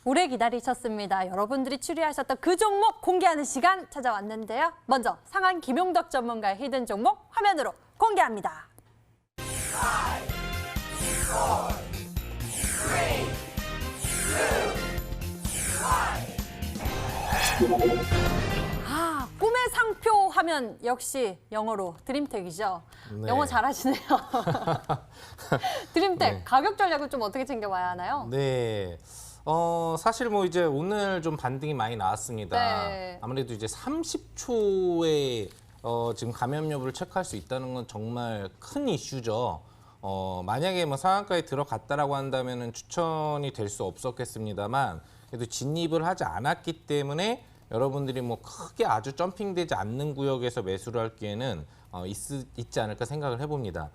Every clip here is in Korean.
오래 기다리셨습니다. 여러분들이 추리하셨던 그 종목 공개하는 시간 찾아왔는데요. 먼저 상한 김용덕 전문가의 히든 종목 화면으로 공개합니다. 꿈의 상표 하면 역시 영어로 드림텍이죠. 네. 영어 잘하시네요. 드림텍 네. 가격 전략은 좀 어떻게 챙겨봐야 하나요? 네. 사실 뭐 이제 오늘 좀 반등이 많이 나왔습니다. 네. 아무래도 이제 30초에 지금 감염 여부를 체크할 수 있다는 건 정말 큰 이슈죠. 만약에 뭐 상한가에 들어갔다라고 한다면은 추천이 될 수 없었겠습니다만 그래도 진입을 하지 않았기 때문에 여러분들이 뭐 크게 아주 점핑되지 않는 구역에서 매수를 할 기회는 있지 않을까 생각을 해봅니다.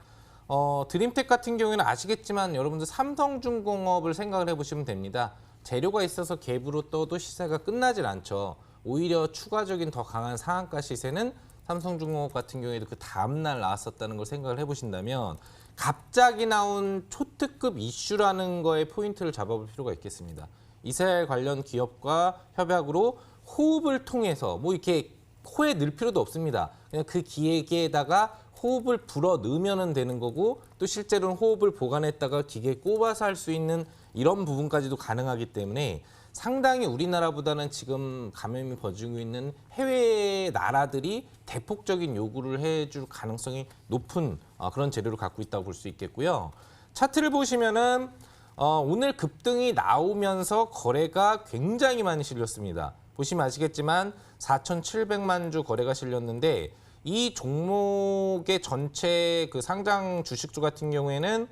드림텍 같은 경우에는 아시겠지만 여러분들 삼성중공업을 생각을 해보시면 됩니다. 재료가 있어서 갭으로 떠도 시세가 끝나질 않죠. 오히려 추가적인 더 강한 상한가 시세는 삼성중공업 같은 경우에도 그 다음날 나왔었다는 걸 생각을 해보신다면 갑자기 나온 초특급 이슈라는 거에 포인트를 잡아볼 필요가 있겠습니다. 이스라엘 관련 기업과 협약으로 호흡을 통해서 뭐 이렇게 코에 넣을 필요도 없습니다. 그냥 그 기계에다가 호흡을 불어 넣으면 되는 거고 또 실제로는 호흡을 보관했다가 기계에 꼽아서 할 수 있는 이런 부분까지도 가능하기 때문에 상당히 우리나라보다는 지금 감염이 퍼지고 있는 해외 나라들이 대폭적인 요구를 해줄 가능성이 높은 그런 재료를 갖고 있다고 볼 수 있겠고요. 차트를 보시면은 오늘 급등이 나오면서 거래가 굉장히 많이 실렸습니다. 보시면 아시겠지만 4,700만 주 거래가 실렸는데 이 종목의 전체 그 상장 주식수 같은 경우에는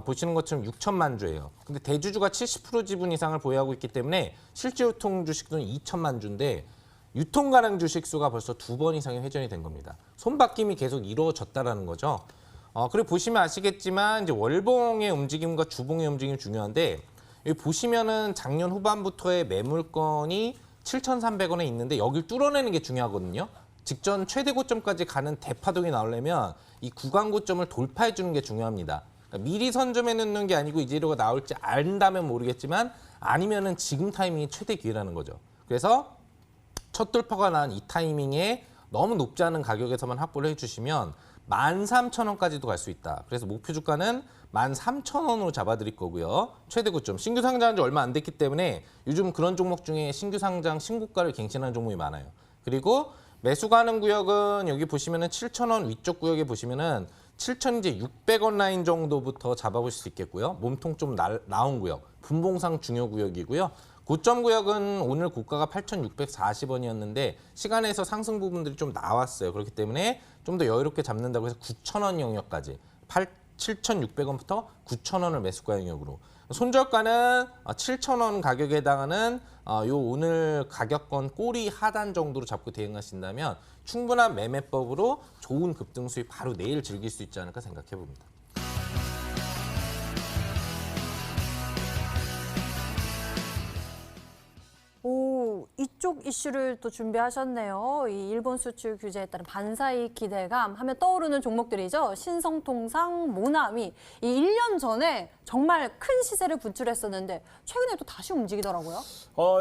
보시는 것처럼 6천만 주예요. 근데 대주주가 70% 지분 이상을 보유하고 있기 때문에 실제 유통 주식수는 2천만 주인데 유통 가능 주식수가 벌써 2번 이상이 회전이 된 겁니다. 손바뀜이 계속 이루어졌다라는 거죠. 그리고 보시면 아시겠지만 이제 월봉의 움직임과 주봉의 움직임이 중요한데 여기 보시면은 작년 후반부터의 매물건이 7,300원에 있는데 여길 뚫어내는 게 중요하거든요. 직전 최대 고점까지 가는 대파동이 나오려면 이 구간 고점을 돌파해 주는 게 중요합니다. 그러니까 미리 선점해 놓는 게 아니고 이 재료가 나올지 안다면 모르겠지만 아니면은 지금 타이밍이 최대 기회라는 거죠. 그래서 첫 돌파가 난 이 타이밍에 너무 높지 않은 가격에서만 확보를 해주시면 13,000원까지도 갈 수 있다. 그래서 목표 주가는 13,000원으로 잡아드릴 거고요. 최대 고점. 신규 상장한 지 얼마 안 됐기 때문에 요즘 그런 종목 중에 신규 상장 신고가를 갱신하는 종목이 많아요. 그리고 매수 가능 구역은 여기 보시면은 7,000원 위쪽 구역에 보시면은 7,600원 라인 정도부터 잡아보실 수 있겠고요. 몸통 좀 나온 구역, 분봉상 중요 구역이고요. 고점 구역은 오늘 고가가 8,640원이었는데 시간에서 상승 부분들이 좀 나왔어요. 그렇기 때문에 좀 더 여유롭게 잡는다고 해서 9,000원 영역까지 7,600원부터 9,000원을 매수가 영역으로 손절가는 7,000원 가격에 해당하는 요 오늘 가격권 꼬리 하단 정도로 잡고 대응하신다면 충분한 매매법으로 좋은 급등 수익 바로 내일 즐길 수 있지 않을까 생각해 봅니다. 오, 이쪽 이슈를 또 준비하셨네요. 이 일본 수출 규제에 따른 반사이익 기대감 하면 떠오르는 종목들이죠. 신성통상, 모나미. 이 1년 전에 정말 큰 시세를 분출했었는데 최근에 또 다시 움직이더라고요.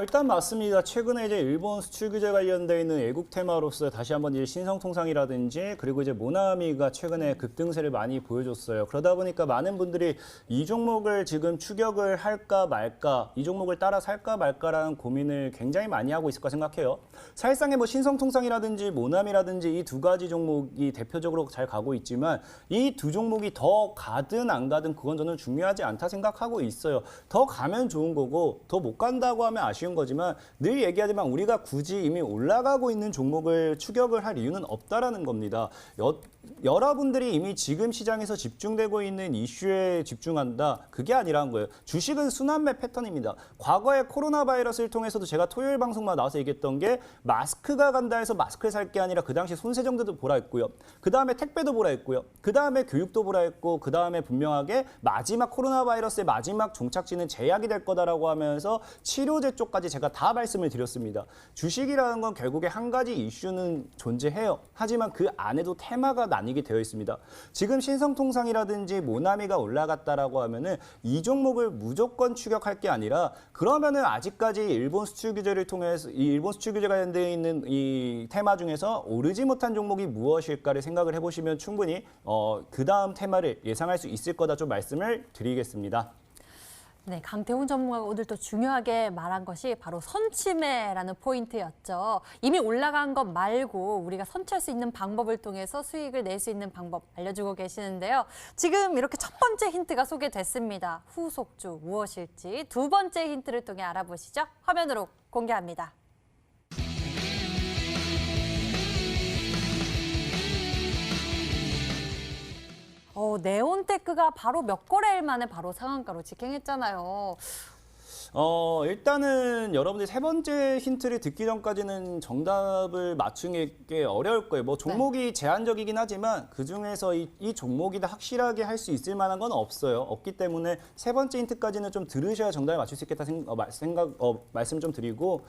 일단 맞습니다. 최근에 이제 일본 수출 규제 관련돼 있는 애국 테마로서 다시 한번 이제 신성통상이라든지 그리고 이제 모나미가 최근에 급등세를 많이 보여줬어요. 그러다 보니까 많은 분들이 이 종목을 지금 추격을 할까 말까, 이 종목을 따라 살까 말까라는 고민을 굉장히 많이 하고 있을 까 생각해요. 사실상의 뭐 신성통상이라든지 모나미라든지 이 두 가지 종목이 대표적으로 잘 가고 있지만 이 두 종목이 더 가든 안 가든 그건 저는 중요하지 않다 생각하고 있어요. 더 가면 좋은 거고 더 못 간다고 하면 아쉬운 거지만 늘 얘기하지만 우리가 굳이 이미 올라가고 있는 종목을 추격을 할 이유는 없다라는 겁니다. 여러분들이 이미 지금 시장에서 집중되고 있는 이슈에 집중한다. 그게 아니라는 거예요. 주식은 순환매 패턴입니다. 과거에 코로나 바이러스를 통해서도 제가 토요일 방송 신성통만 나와서 얘기했던 게 마스크가 간다 해서 마스크를 살 게 아니라 그 당시 손세정제도 보라 했고요. 그 다음에 택배도 보라 했고요. 그 다음에 교육도 보라 했고 그 다음에 분명하게 마지막 코로나 바이러스의 마지막 종착지는 제약이 될 거다라고 하면서 치료제 쪽까지 제가 다 말씀을 드렸습니다. 주식이라는 건 결국에 한 가지 이슈는 존재해요. 하지만 그 안에도 테마가 나뉘게 되어 있습니다. 지금 신성통상이라든지 모나미가 올라갔다라고 하면은 이 종목을 무조건 추격할 게 아니라 그러면은 아직까지 일본 수출 규제를 통해서 이 일본 수출 규제 관련되어 있는 이 테마 중에서 오르지 못한 종목이 무엇일까를 생각을 해보시면 충분히 그 다음 테마를 예상할 수 있을 거다 좀 말씀을 드리겠습니다. 네, 강태훈 전문가가 오늘 또 중요하게 말한 것이 바로 선침해라는 포인트였죠. 이미 올라간 것 말고 우리가 선취할 수 있는 방법을 통해서 수익을 낼 수 있는 방법 알려주고 계시는데요. 지금 이렇게 첫 번째 힌트가 소개됐습니다. 후속주 무엇일지 두 번째 힌트를 통해 알아보시죠. 화면으로 공개합니다. 네온테크가 바로 몇 거래일 만에 바로 상한가로 직행했잖아요. 일단은 여러분들이 세 번째 힌트를 듣기 전까지는 정답을 맞추기 게 어려울 거예요. 뭐 종목이 제한적이긴 하지만 그중에서 이 종목이다 확실하게 할 수 있을 만한 건 없어요. 없기 때문에 세 번째 힌트까지는 좀 들으셔야 정답을 맞출 수 있겠다 말씀 좀 드리고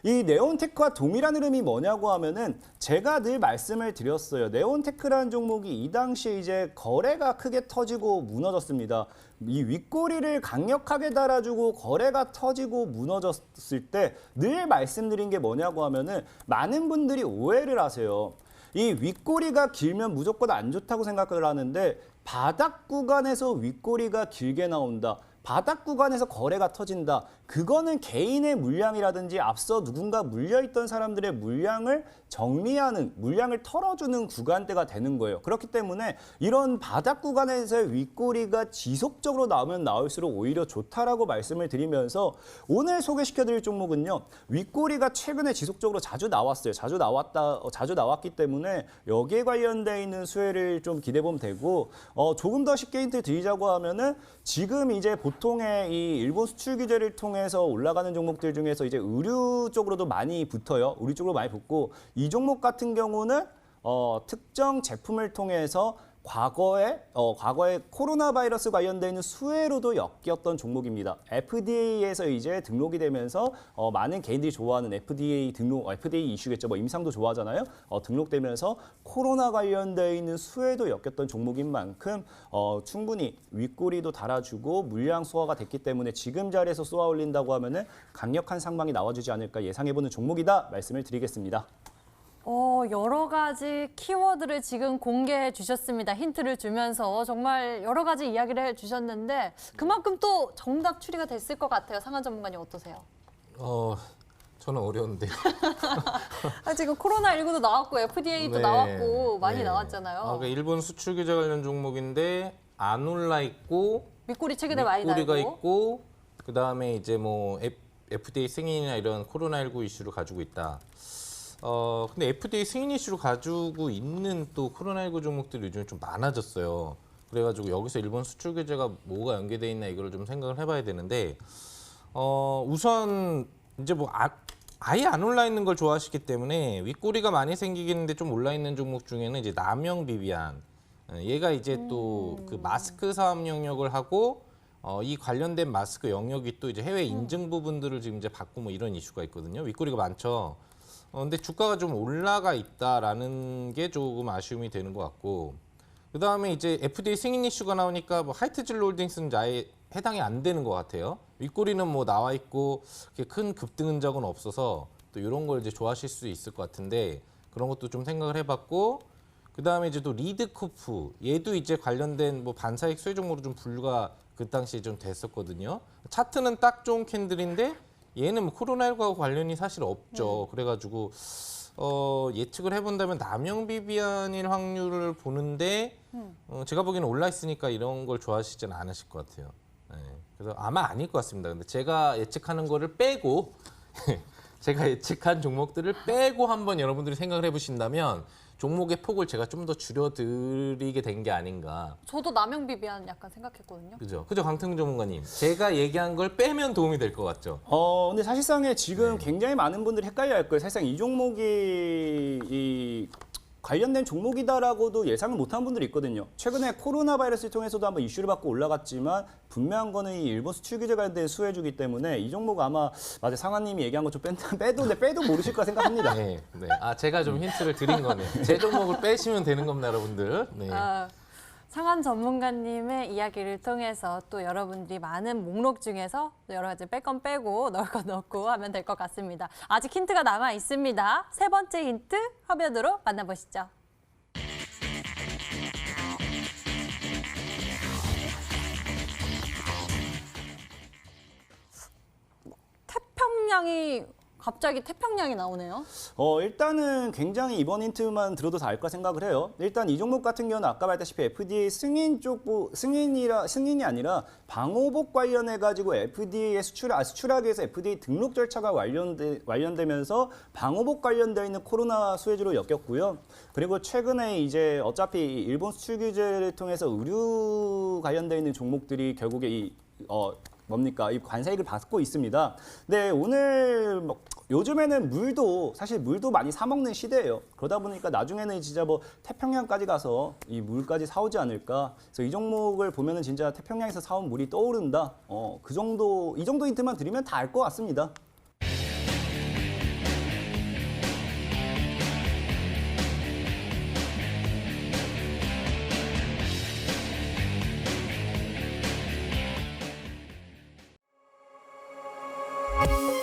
이 네온테크와 동일한 흐름이 뭐냐고 하면은 제가 늘 말씀을 드렸어요. 네온테크라는 종목이 이 당시에 이제 거래가 크게 터지고 무너졌습니다. 이 윗꼬리를 강력하게 달아주고 거래가 터지고 무너졌을 때 늘 말씀드린 게 뭐냐고 하면은 많은 분들이 오해를 하세요. 이 윗꼬리가 길면 무조건 안 좋다고 생각을 하는데 바닥 구간에서 윗꼬리가 길게 나온다. 바닥 구간에서 거래가 터진다. 그거는 개인의 물량이라든지 앞서 누군가 물려있던 사람들의 물량을 정리하는, 물량을 털어주는 구간대가 되는 거예요. 그렇기 때문에 이런 바닥 구간에서의 윗꼬리가 지속적으로 나오면 나올수록 오히려 좋다라고 말씀을 드리면서 오늘 소개시켜드릴 종목은요. 윗꼬리가 최근에 지속적으로 자주 나왔어요. 자주 나왔기 때문에 여기에 관련되어 있는 수혜를 좀 기대보면 되고 조금 더 쉽게 힌트 드리자고 하면은 지금 이제 보통의 이 일본 수출 규제를 통해서 올라가는 종목들 중에서 이제 의류 쪽으로도 많이 붙어요. 의류 쪽으로 많이 붙고 이 종목 같은 경우는 특정 제품을 통해서 과거에 코로나 바이러스 관련되어 있는 수혜로도 엮였던 종목입니다. FDA에서 이제 등록이 되면서 많은 개인들이 좋아하는 FDA 이슈겠죠. 뭐 임상도 좋아하잖아요. 등록되면서 코로나 관련되어 있는 수혜도 엮였던 종목인 만큼 충분히 윗꼬리도 달아주고 물량 소화가 됐기 때문에 지금 자리에서 쏘아 올린다고 하면은 강력한 상방이 나와주지 않을까 예상해보는 종목이다 말씀을 드리겠습니다. 여러 가지 키워드를 지금 공개해 주셨습니다. 힌트를 주면서 정말 여러 가지 이야기를 해 주셨는데 그만큼 또 정답 추리가 됐을 것 같아요. 상한 전문가님 어떠세요? 저는 어려운데요. 지금 코로나19도 나왔고 FDA도 나왔고 많이 나왔잖아요. 그러니까 일본 수출 규제 관련 종목인데 안 올라 있고 윗꼬리 최근에 많이 윗꼬리가 날고 있고 그다음에 이제 뭐 FDA 승인이나 이런 코로나19 이슈를 가지고 있다. 근데 FDA 승인 이슈를 가지고 있는 또 코로나19 종목들이 요즘에 좀 많아졌어요. 그래가지고 여기서 일본 수출 규제가 뭐가 연계돼 있나 이거를 좀 생각을 해봐야 되는데 우선 이제 뭐 아예 안 올라 있는 걸 좋아하시기 때문에 윗꼬리가 많이 생기겠는데 좀 올라 있는 종목 중에는 이제 남영 비비안 얘가 이제 또 그 마스크 사업 영역을 하고 이 관련된 마스크 영역이 또 이제 해외 인증 부분들을 지금 이제 받고 뭐 이런 이슈가 있거든요. 윗꼬리가 많죠. 근데 주가가 좀 올라가 있다라는 게 조금 아쉬움이 되는 것 같고 그다음에 이제 FDA 승인 이슈가 나오니까 뭐 하이트질 홀딩스는 아예 해당이 안 되는 것 같아요. 윗꼬리는 뭐 나와 있고 큰 급등 흔적은 없어서 또 이런 걸 이제 좋아하실 수 있을 것 같은데 그런 것도 좀 생각을 해봤고 그다음에 이제 또 리드코프 얘도 이제 관련된 뭐 반사익 수혜 종목으로 좀 분류가 그 당시에 좀 됐었거든요. 차트는 딱 좋은 캔들인데 얘는 뭐 코로나19하고 관련이 사실 없죠. 그래가지고 예측을 해본다면 남영 비비안일 확률을 보는데 제가 보기에는 올라 있으니까 이런 걸 좋아하시진 않으실 것 같아요. 네. 그래서 아마 아닐 것 같습니다. 근데 제가 예측하는 거를 빼고 제가 예측한 종목들을 빼고 한번 여러분들이 생각을 해보신다면 종목의 폭을 제가 좀 더 줄여드리게 된 게 아닌가. 저도 남영비비안 약간 생각했거든요. 그죠? 강태웅 전문가님. 제가 얘기한 걸 빼면 도움이 될 것 같죠? 근데 사실상에 지금 네. 굉장히 많은 분들이 헷갈려할 거예요. 사실상 이 종목이 이 관련된 종목이다라고도 예상을 못한 분들이 있거든요. 최근에 코로나 바이러스를 통해서도 한번 이슈를 받고 올라갔지만 분명한 거는 이 일본 수출 규제 관련된 수혜주기 때문에 이 종목 아마 맞아요. 상한님이 얘기한 거 좀 빼도 모르실 거라 생각합니다. 네. 제가 좀 힌트를 드린 거네요. 제 종목을 빼시면 되는 겁니다, 여러분들. 네. 상한 전문가님의 이야기를 통해서 또 여러분들이 많은 목록 중에서 여러 가지 뺄 건 빼고 넣을 건 넣고 하면 될 것 같습니다. 아직 힌트가 남아 있습니다. 세 번째 힌트 화면으로 만나보시죠. 갑자기 태평양이 나오네요. 일단은 굉장히 이번 힌트만 들어도 다 알 거 생각을 해요. 일단 이 종목 같은 경우는 아까 말했다시피 FDA 승인이 아니라 방호복 관련해 가지고 FDA에 수출하기 위해서 FDA 등록 절차가 완료되면서 방호복 관련되어 있는 코로나 수혜주로 엮였고요. 그리고 최근에 이제 어차피 일본 수출 규제를 통해서 의류 관련되어 있는 종목들이 결국에 이 관세익을 받고 있습니다. 네, 오늘 요즘에는 사실 물도 많이 사 먹는 시대예요. 그러다 보니까 나중에는 진짜 태평양까지 가서 이 물까지 사오지 않을까. 그래서 이 종목을 보면은 진짜 태평양에서 사온 물이 떠오른다. 이 정도 힌트만 드리면 다 알 것 같습니다. you